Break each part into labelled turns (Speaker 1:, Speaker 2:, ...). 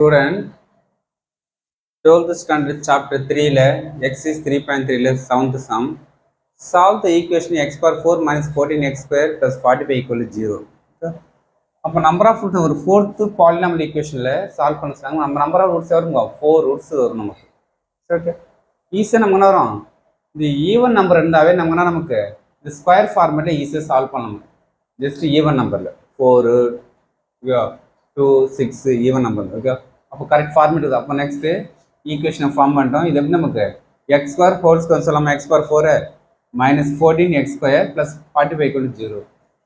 Speaker 1: Student, 12th standard chapter 3 ல x is 3.3 ல 7th sum. Solve the equation x power 4 minus 14x square plus 45 equal to 0. அப்போ number of roots ஒரு fourth polynomial ஈக்குவேஷனில் solve பண்ண சொன்னாங்க. நம்ம number of roots வருங்க 4 roots வரும் நமக்கு. ஓகே, ஈஸியாக நமக்கு என்ன வரும், இந்த ஈவன் நம்பர் இருந்தாவே நமக்கு இந்த ஸ்கொயர் ஃபார்மேட்டில் ஈஸியாக சால்வ் பண்ணணும். ஜஸ்ட் ஈவன் நம்பரில் 4 2 6 ஈவன் நம்பர். ஓகே, அப்போ கரெக்ட் ஃபார்மேட் இருக்குது. அப்போ நெக்ஸ்ட்டு ஈக்குவேஷனை ஃபார்ம் பண்ணிட்டோம். இது எப்படி நமக்கு எக்ஸ் ஸ்கொயர் ஹோல் ஸ்கொயர் சொல்லாமல் X power 4 minus 14x square plus 45 equal to 0.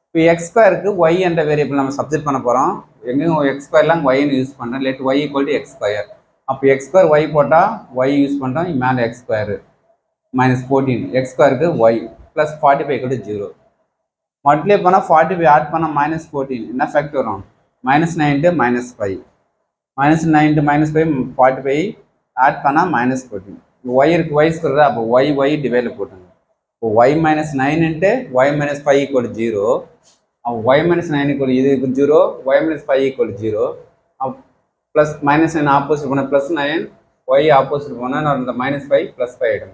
Speaker 1: இப்போ எக்ஸ் ஸ்கொயருக்கு ஒய் என்ற வேரியபிள் நம்ம சப்ஜெக்ட் பண்ண போகிறோம். எங்கேயும் எக்ஸ் ஸ்கொயர்லாம் ஒய்னு யூஸ் பண்ணுறோம். Let Y equal to X square. அப்போ எக்ஸ் ஸ்கொயர் ஒய் போட்டால் ஒய் யூஸ் பண்ணுறோம். மேலே எக்ஸ் ஸ்கொயரு மைனஸ் 14 எக்ஸ் ஸ்கொயருக்கு Y plus 45 equal to 0. Multiply பண்ணால் 45 ஆட் பண்ணால் மைனஸ் 14 என்ன ஃபேக்ட் வரும், minus 9 minus 5 minus 9 minus 5 45 add பண்ணால் மைனஸ் 14. ஒய் இருக்குது ஒய் ஸ்கொயர், அப்போ ஒய் டிவைடில் போட்டுங்க. y minus 9 into y minus 5 equal to 0. y minus 9 equal to 0, y minus 5 equal to 0. Plus minus 9 opposite பண்ண plus 9, y opposite பண்ண நான் இந்த minus 5 plus 5 ஆயிடும்.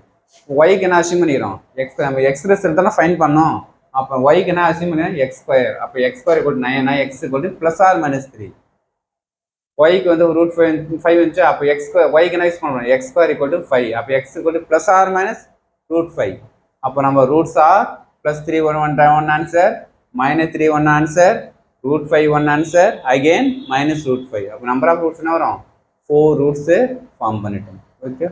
Speaker 1: y க்கு என்ன அசியூம் பண்ணிரோம், x நம்ம x ரிசல்ட் தான ஃபைண்ட் பண்ணோம். அப்ப y க்கு என்ன அசியூம் பண்ணா x ஸ்கொயர். அப்ப x square equal to 9 x equal to plus or minus 3. y க்கு வந்து √5 வந்துச்சு. அப்ப x ஸ்கொயர் y க்கு என்ன யூஸ் பண்றோம், x ஸ்கொயர் equal to 5. அப்ப x equal to plus or minus √5. அப்போ நம்ம roots R plus 3 1 answer, minus 3 1 answer, √5 1 answer, again minus √5. அப்போ நம்பர் ஆஃப் ரூட்ஸ் என்ன வரும், 4 ரூட்ஸு ஃபார்ம் பண்ணிட்டோம். ஓகே.